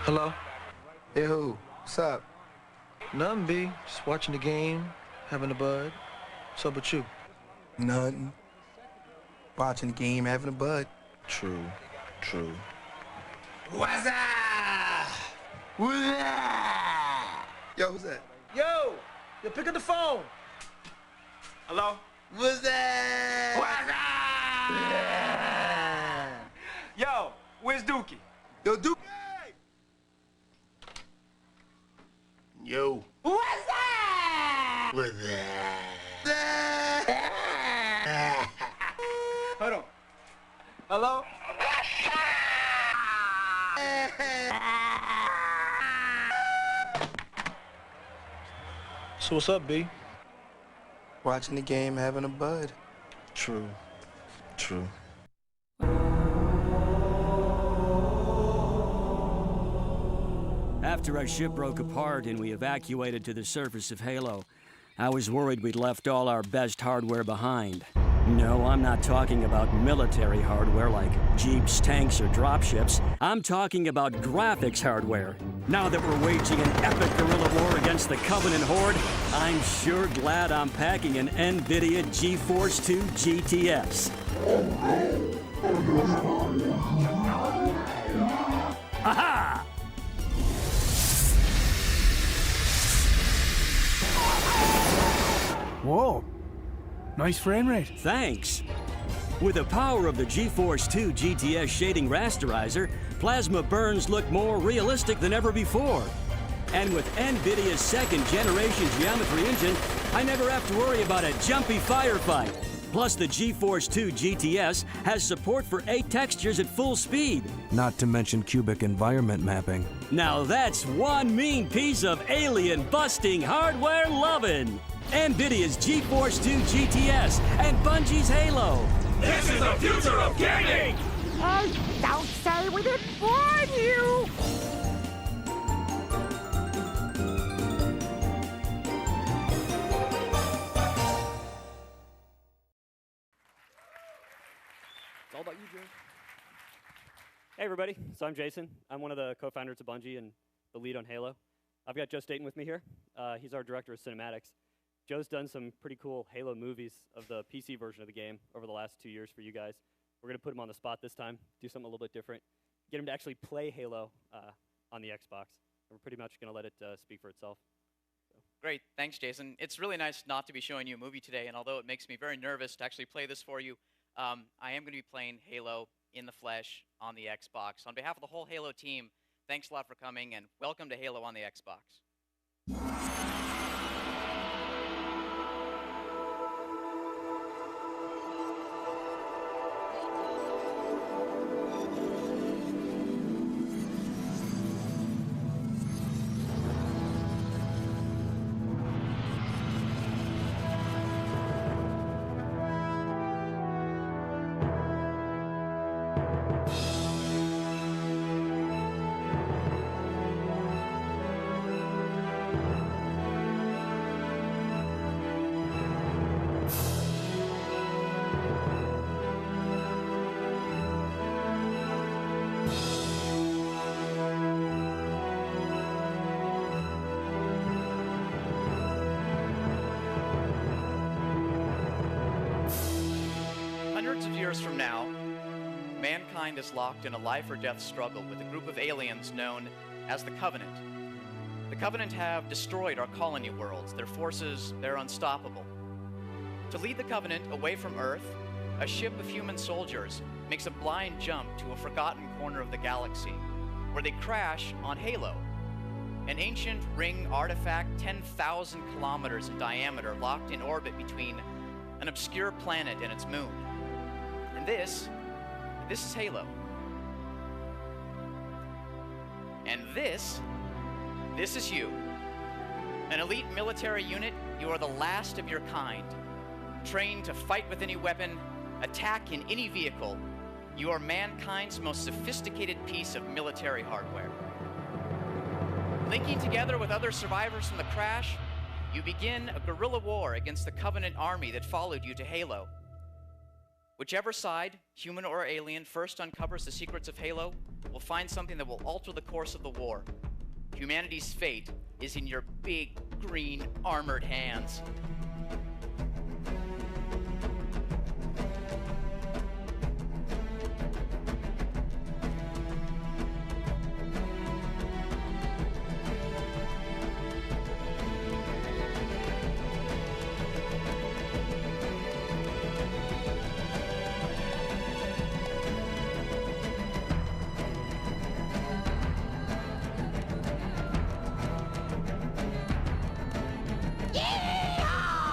Hello? Hey, who? What's up? Nothing, B. Just watching the game, having a bud. What's up with you? Nothing. Watching the game, having a bud. True. What's up? What's up? Yo, who's that? Yo, pick up the phone. Hello? What's that? What's up? Yo, where's Dookie? Yo, Dookie! Yo. What's that? What's that? Hold on. Hello? So what's up, B? Watching the game, having a bud. True. After our ship broke apart and we evacuated to the surface of Halo, I was worried we'd left all our best hardware behind. No, I'm not talking about military hardware like jeeps, tanks, or dropships. I'm talking about graphics hardware. Now that we're waging an epic guerrilla war against the Covenant Horde, I'm sure glad I'm packing an NVIDIA GeForce 2 GTS. Aha! Whoa, nice frame rate. Thanks. With the power of the GeForce 2 GTS shading rasterizer, plasma burns look more realistic than ever before. And with NVIDIA's second-generation geometry engine, I never have to worry about a jumpy firefight. Plus, the GeForce 2 GTS has support for 8 textures at full speed. Not to mention cubic environment mapping. Now that's one mean piece of alien-busting hardware lovin'. NVIDIA's GeForce 2 GTS and Bungie's Halo. This is the future of gaming! Hey, don't say we didn't warn you! It's all about you, Jason. Hey, everybody. So I'm Jason. I'm one of the co-founders of Bungie and the lead on Halo. I've got Joe Staten with me here. He's our director of cinematics. Joe's done some pretty cool Halo movies of the PC version of the game over the last 2 years for you guys. We're going to put him on the spot this time, do something a little bit different, get him to actually play Halo on the Xbox. We're pretty much going to let it speak for itself. Great, thanks, Jason. It's really nice not to be showing you a movie today, and although it makes me very nervous to actually play this for you, I am going to be playing Halo in the flesh on the Xbox. On behalf of the whole Halo team, thanks a lot for coming, and welcome to Halo on the Xbox. Hundreds of years from now, mankind is locked in a life-or-death struggle with a group of aliens known as the Covenant. The Covenant have destroyed our colony worlds. Their forces, they're unstoppable. To lead the Covenant away from Earth, a ship of human soldiers makes a blind jump to a forgotten corner of the galaxy, where they crash on Halo, an ancient ring artifact 10,000 kilometers in diameter locked in orbit between an obscure planet and its moon. And this is Halo. And this is you. An elite military unit, you are the last of your kind. Trained to fight with any weapon, attack in any vehicle, you are mankind's most sophisticated piece of military hardware. Linking together with other survivors from the crash, you begin a guerrilla war against the Covenant army that followed you to Halo. Whichever side, human or alien, first uncovers the secrets of Halo will find something that will alter the course of the war. Humanity's fate is in your big, green, armored hands. Yeehaw!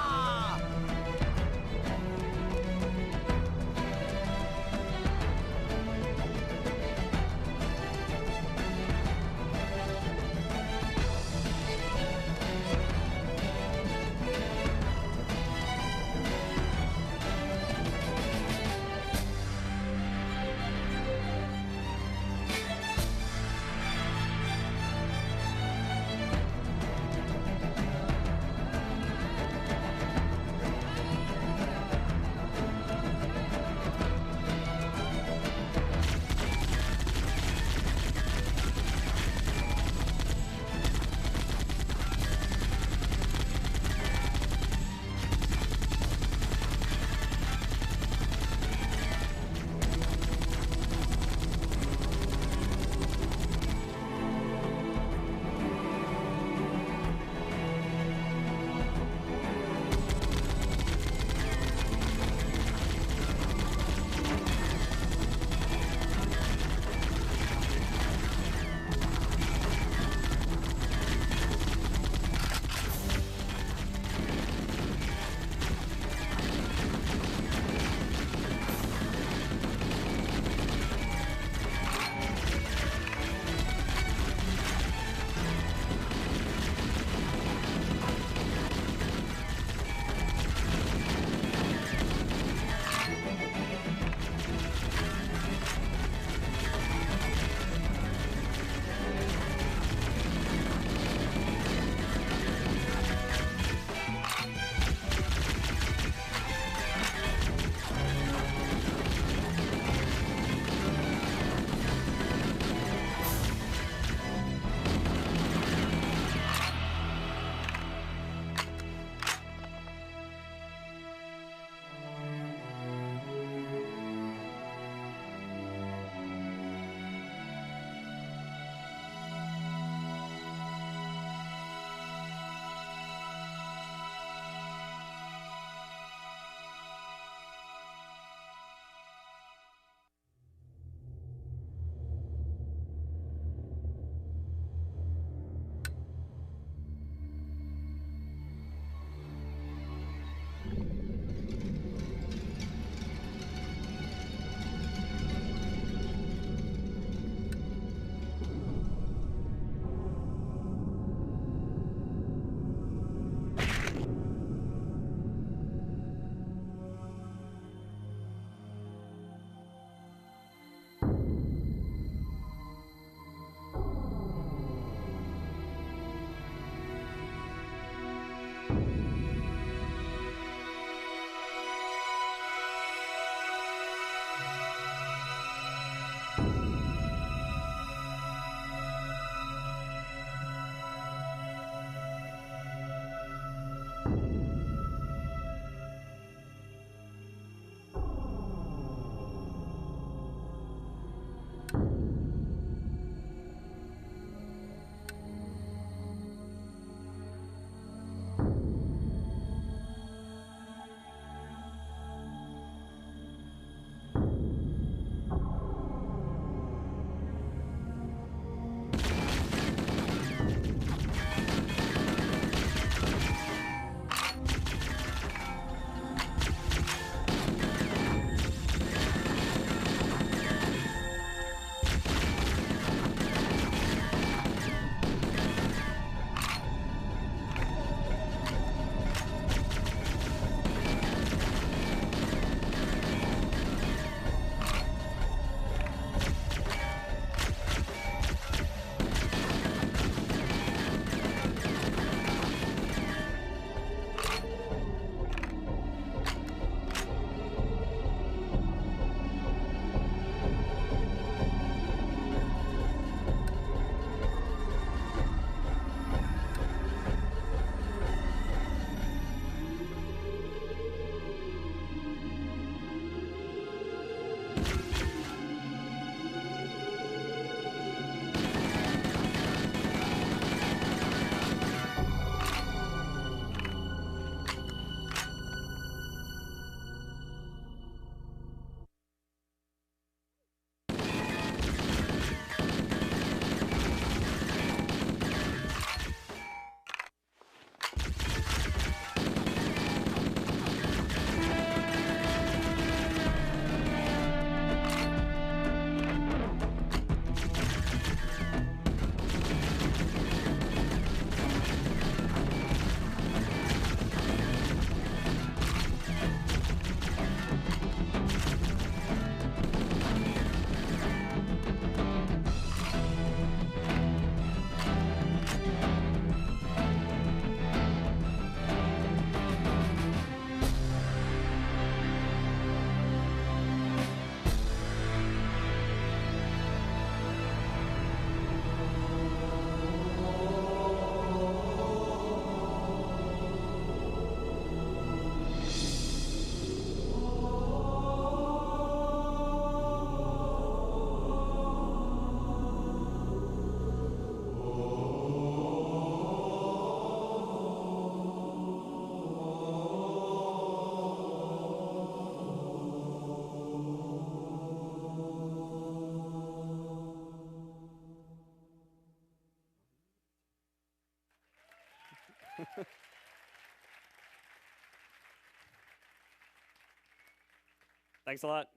Thanks a lot.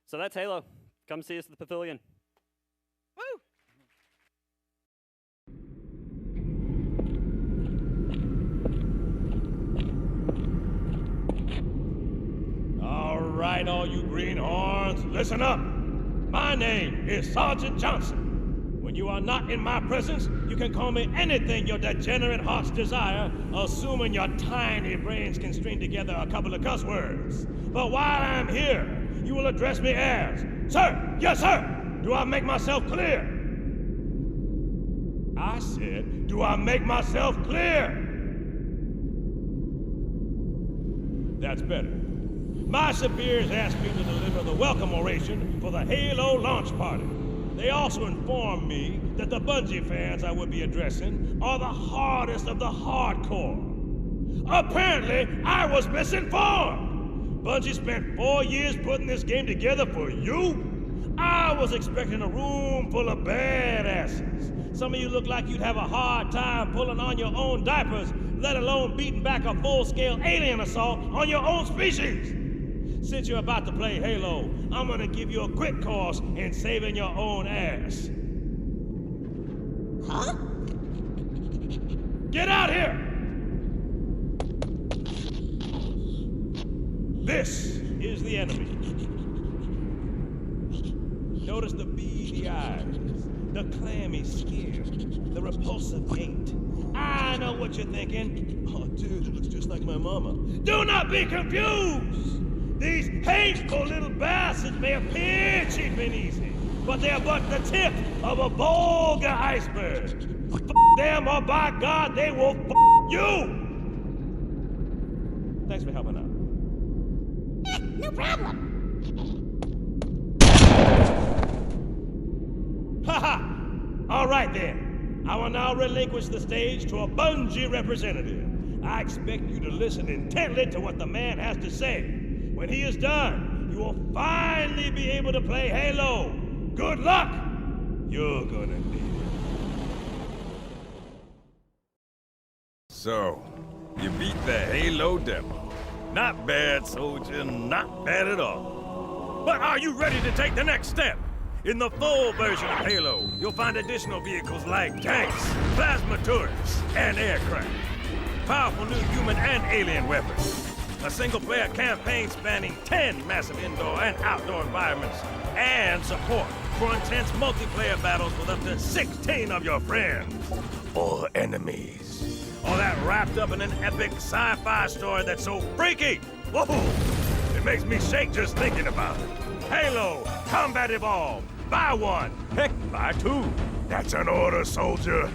So that's Halo. Come see us at the Pavilion. Woo! All right, all you greenhorns, listen up. My name is Sergeant Johnson. When you are not in my presence, you can call me anything your degenerate hearts desire, assuming your tiny brains can string together a couple of cuss words. But while I'm here, you will address me as, Sir, yes sir, do I make myself clear? I said, do I make myself clear? That's better. My superiors asked me to deliver the welcome oration for the Halo launch party. They also informed me that the Bungie fans I would be addressing are the hardest of the hardcore. Apparently, I was misinformed. Bungie spent 4 years putting this game together for you? I was expecting a room full of badasses. Some of you look like you'd have a hard time pulling on your own diapers, let alone beating back a full-scale alien assault on your own species. Since you're about to play Halo, I'm gonna give you a quick course in saving your own ass. Huh? Get out here! This is the enemy. Notice the beady eyes, the clammy skin, the repulsive gait. I know what you're thinking. Oh, dude, it looks just like my mama. Do not be confused! These hateful little bastards may appear cheap and easy, but they're but the tip of a vulgar iceberg. F them, or by God, they will f you! Thanks for helping out. No problem. Haha! All right then. I will now relinquish the stage to a Bungie representative. I expect you to listen intently to what the man has to say. When he is done, you will finally be able to play Halo. Good luck! You're gonna need it. So, you beat the Halo demo. Not bad, soldier, not bad at all. But are you ready to take the next step? In the full version of Halo, you'll find additional vehicles like tanks, plasma turrets, and aircraft. Powerful new human and alien weapons. A single-player campaign spanning 10 massive indoor and outdoor environments, and support for intense multiplayer battles with up to 16 of your friends. Or enemies. All that wrapped up in an epic sci-fi story that's so freaky! Whoa! It makes me shake just thinking about it. Halo, Combat Evolved. Buy one. Heck, buy two. That's an order, soldier.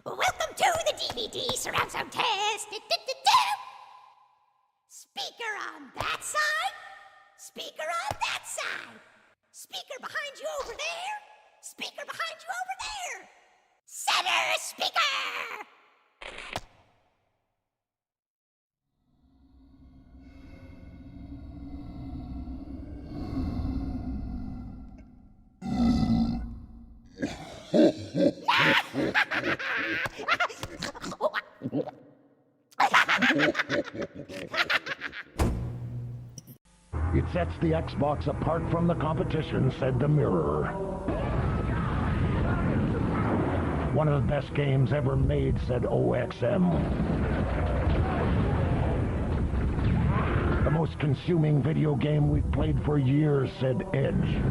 Welcome to the DVD surround sound test. Speaker on that side. Speaker on that side. Speaker behind you over there. Speaker behind you over there. Center speaker. It sets the Xbox apart from the competition, said the Mirror. One of the best games ever made, said OXM. The most consuming video game we've played for years, said Edge.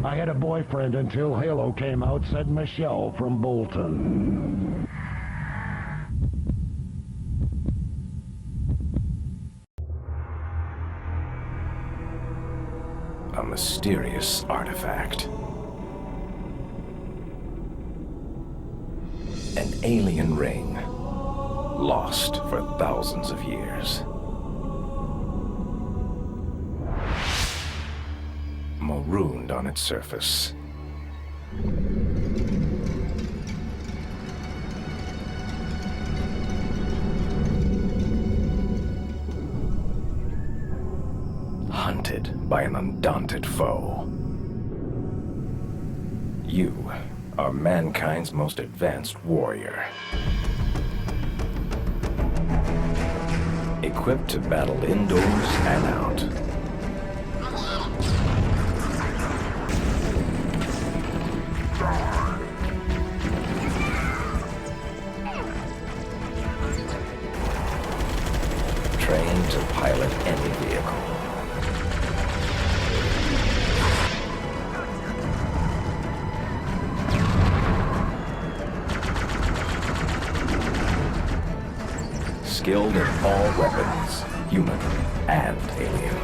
I had a boyfriend until Halo came out, said Michelle from Bolton. A mysterious artifact. An alien ring, lost for thousands of years. Marooned on its surface. hunted by an undaunted foe. You are mankind's most advanced warrior. Equipped to battle indoors and out. Trained to pilot any vehicle. Skilled in all weapons, human and alien.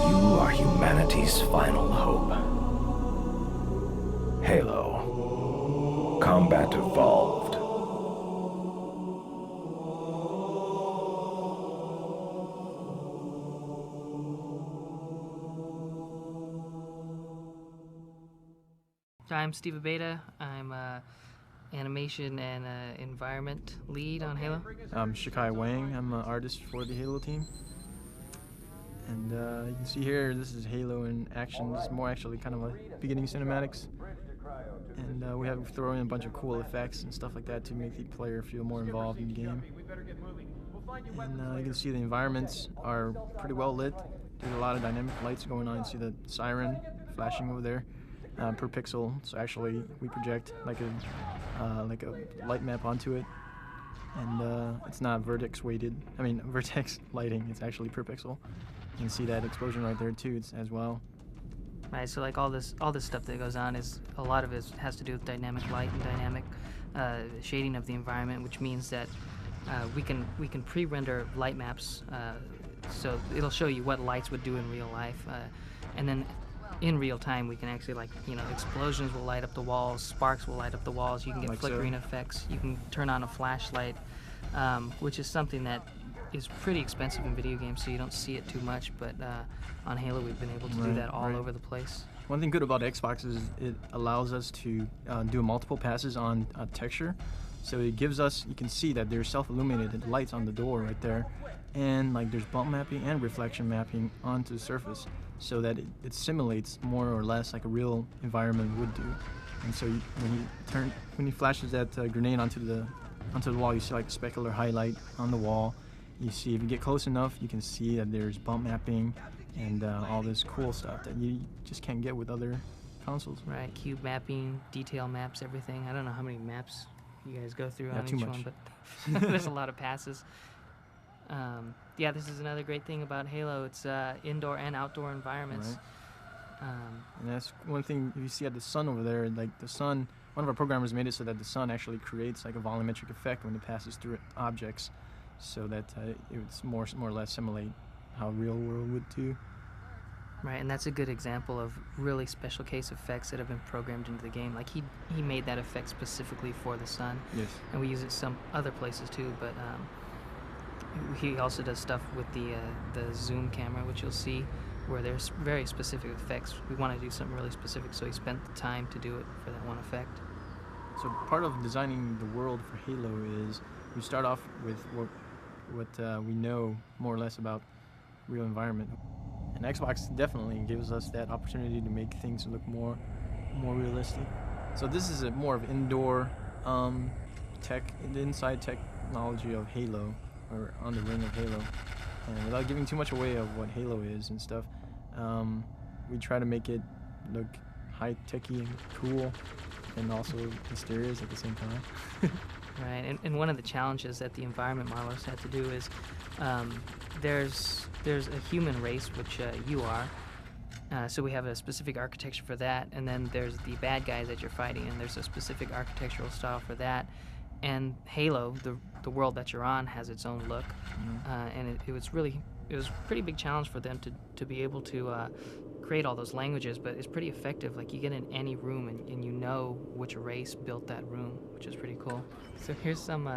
You are humanity's final hope. Halo. Combat Evolved. I'm Steve Abeda. I'm animation and environment lead on Halo. I'm Shikai Wang. I'm an artist for the Halo team. And you can see here, this is Halo in action. This is more actually kind of a beginning cinematics. And we have thrown in a bunch of cool effects and stuff like that to make the player feel more involved in the game. And you can see the environments are pretty well lit. There's a lot of dynamic lights going on. You see the siren flashing over there. Per pixel, so actually we project like a light map onto it, and it's not vertex lighting. It's actually per pixel. You can see that explosion right there too. It's as well. Right. So like all this stuff that goes on is a lot of it has to do with dynamic light and dynamic shading of the environment, which means that we can pre-render light maps, so it'll show you what lights would do in real life, and then in real time we can actually, like, explosions will light up the walls, sparks will light up the walls, you can get like flickering effects, you can turn on a flashlight, which is something that is pretty expensive in video games, so you don't see it too much, but on Halo we've been able to do that all over the place. One thing good about Xbox is it allows us to do multiple passes on texture, so it gives us, you can see that there's self-illuminated lights on the door right there, and like there's bump mapping and reflection mapping onto the surface, so that it simulates more or less like a real environment would do. And so when he flashes that grenade onto the wall, you see like a specular highlight on the wall. You see, if you get close enough, you can see that there's bump mapping and all this cool stuff that you just can't get with other consoles. Right, cube mapping, detail maps, everything. I don't know how many maps you guys go through on each one, but there's a lot of passes. Yeah, this is another great thing about Halo. It's indoor and outdoor environments. Right. And that's one thing you see at the sun over there. Like the sun, one of our programmers made it so that the sun actually creates like a volumetric effect when it passes through objects, so that it's more or less simulate how real world would do. Right, and that's a good example of really special case effects that have been programmed into the game. Like he made that effect specifically for the sun. Yes. And we use it some other places too, but he also does stuff with the zoom camera, which you'll see, where there's very specific effects. We want to do something really specific, so he spent the time to do it for that one effect. So part of designing the world for Halo is we start off with what we know more or less about real environment. And Xbox definitely gives us that opportunity to make things look more realistic. So this is a more of indoor tech, the inside technology of Halo, or on the ring of Halo. And without giving too much away of what Halo is and stuff, we try to make it look high-techy and cool, and also mysterious at the same time. Right, and one of the challenges that the environment modelers had to do is there's a human race, which you are, so we have a specific architecture for that, and then there's the bad guys that you're fighting, and there's a specific architectural style for that. And Halo, the world that you're on, has its own look, and it was a pretty big challenge for them to be able to create all those languages, but it's pretty effective. Like, you get in any room and you know which race built that room, which is pretty cool. So here's some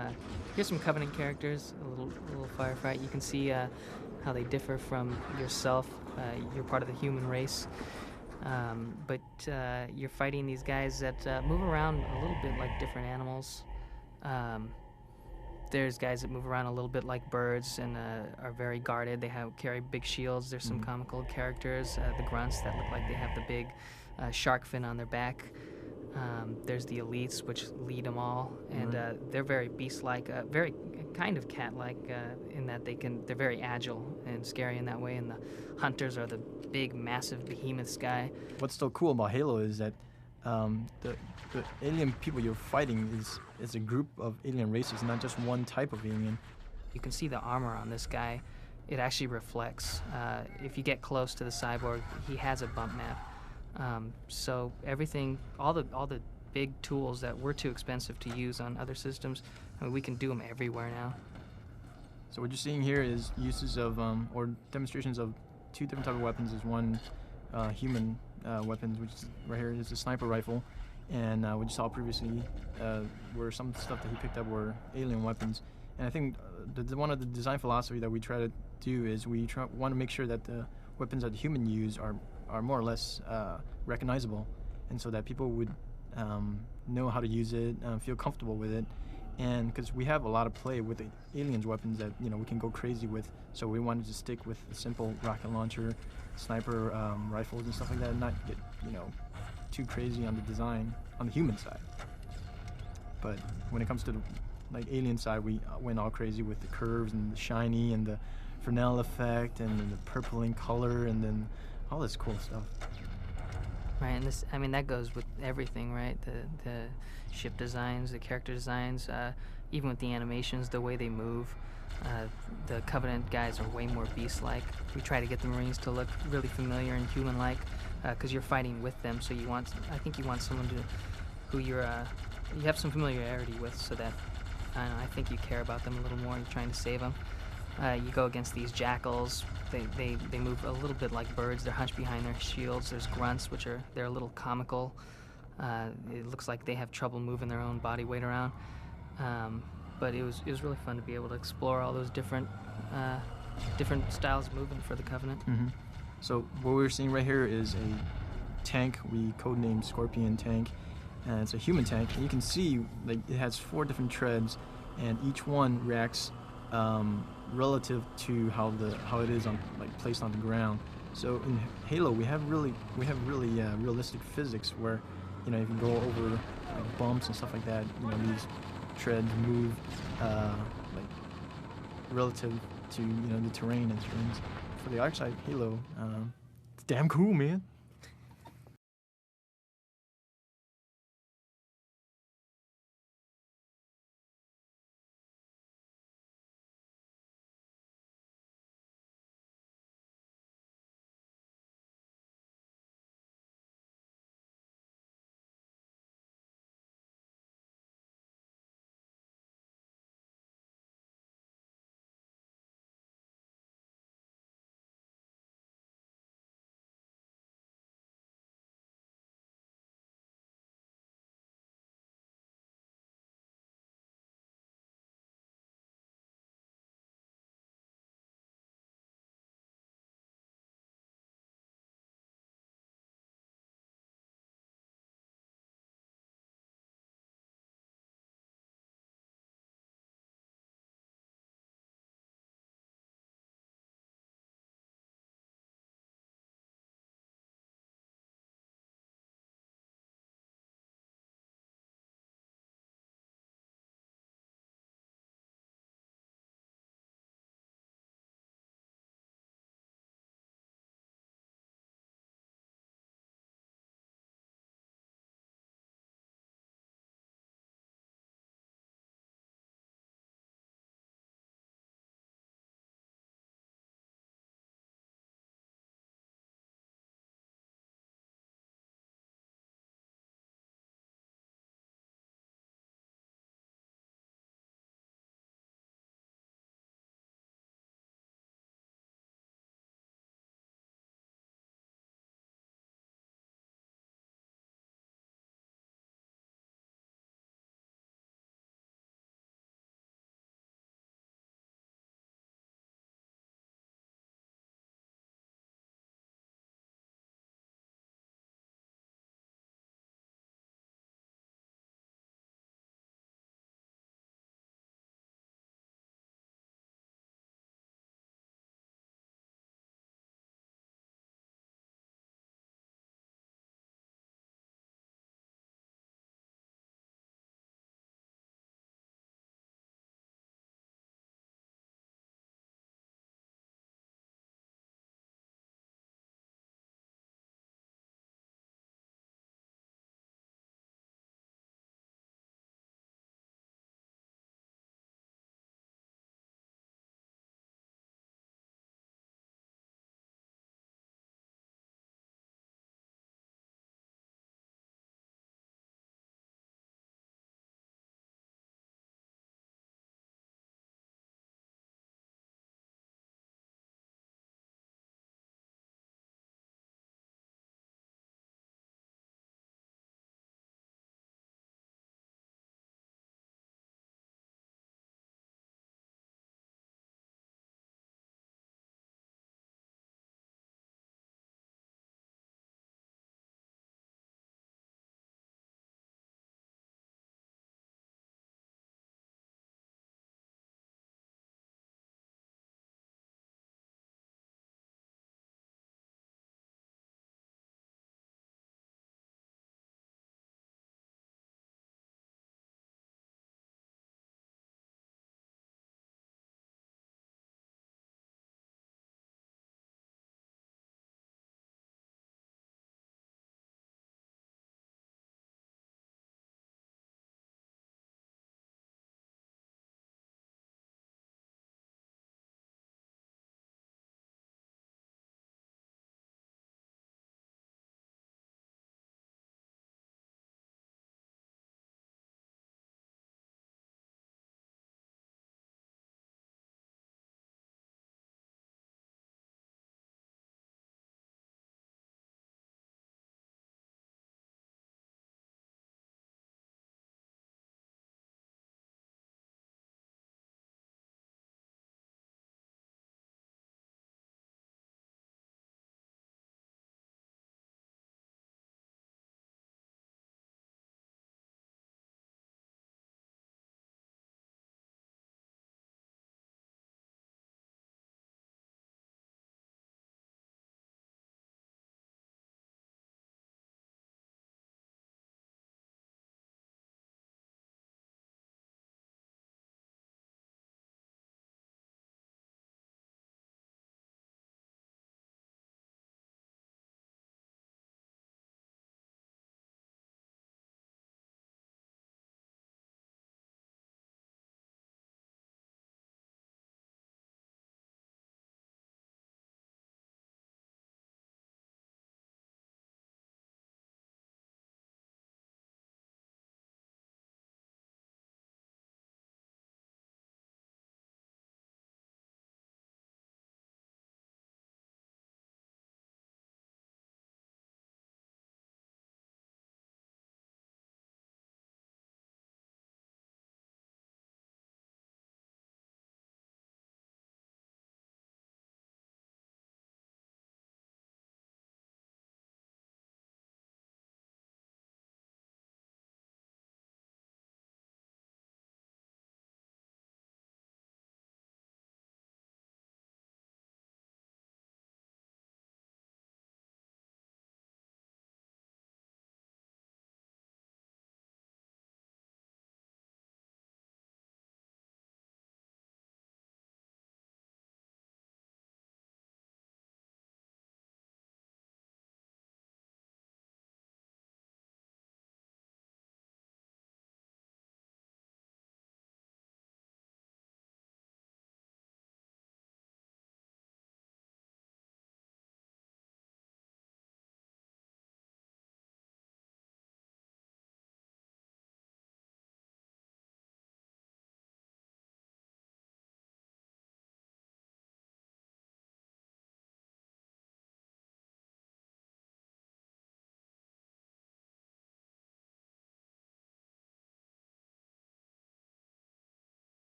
Covenant characters, a little firefight. You can see how they differ from yourself. You're part of the human race. But you're fighting these guys that move around a little bit like different animals. There's guys that move around a little bit like birds and are very guarded. They carry big shields. There's some comical characters, the grunts that look like they have the big shark fin on their back. There's the elites, which lead them all, and they're very beast-like, very kind of cat-like in that they're very agile and scary in that way. And the hunters are the big, massive behemoths guy. What's so cool about Halo is that the alien people you're fighting is a group of alien races, not just one type of alien. You can see the armor on this guy. It actually reflects. If you get close to the cyborg, he has a bump map. So everything, all the big tools that were too expensive to use on other systems, I mean, we can do them everywhere now. So what you're seeing here is uses of, or demonstrations of two different type of weapons. There's one human weapons, which is right here is a sniper rifle, and what you saw previously were some stuff that he picked up were alien weapons. And I think one of the design philosophy that we try to do is we want to make sure that the weapons that the human use are more or less recognizable, and so that people would know how to use it, feel comfortable with it. And because we have a lot of play with the aliens weapons that we can go crazy with, so we wanted to stick with the simple rocket launcher, sniper rifles and stuff like that, and not get too crazy on the design on the human side. But when it comes to the alien side, we went all crazy with the curves and the shiny and the Fresnel effect and then the purpling color and then all this cool stuff. Right, and this, I mean, that goes with everything, right? The ship designs, the character designs, even with the animations, the way they move. The Covenant guys are way more beast-like. We try to get the Marines to look really familiar and human-like, because you're fighting with them. So I think you want someone who you have some familiarity with, so that I think you care about them a little more. You're trying to save them. You go against these jackals. They move a little bit like birds. They're hunched behind their shields. There's grunts, they're a little comical. It looks like they have trouble moving their own body weight around. But it was really fun to be able to explore all those different styles of movement for the Covenant. So what we're seeing right here is a tank we codenamed Scorpion Tank, and it's a human tank. And you can see it has 4 different treads, and each one reacts relative to how it is placed on the ground. So in Halo, we have really realistic physics where if you go over bumps and stuff like that, these treads move relative to the terrain and things. For the other side, Halo, it's damn cool, man.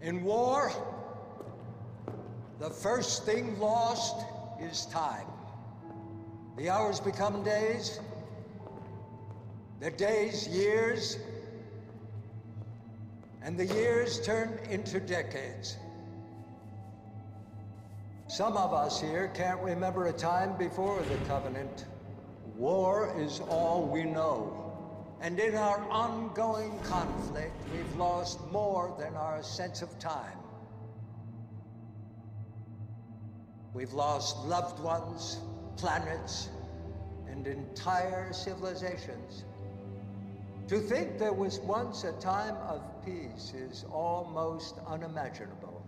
In war, the first thing lost is time. The hours become days, the days years, and the years turn into decades. Some of us here can't remember a time before the Covenant. War is all we know. And in our ongoing conflict, we've lost more than our sense of time. We've lost loved ones, planets, and entire civilizations. To think there was once a time of peace is almost unimaginable.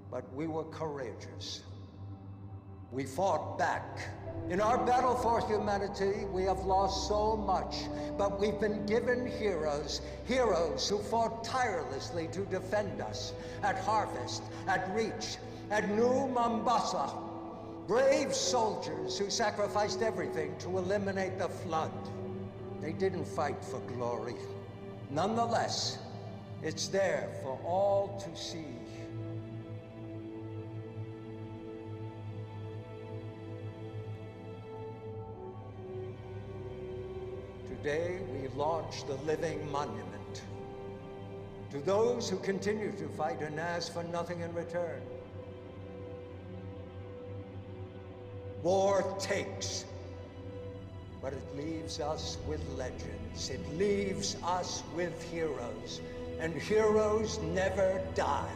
But we were courageous. We fought back. In our battle for humanity, we have lost so much, but we've been given heroes, heroes who fought tirelessly to defend us at Harvest, at Reach, at New Mombasa. Brave soldiers who sacrificed everything to eliminate the flood. They didn't fight for glory. Nonetheless, it's there for all to see. Today, we launch the living monument to those who continue to fight and ask for nothing in return. War takes, but it leaves us with legends. It leaves us with heroes, and heroes never die.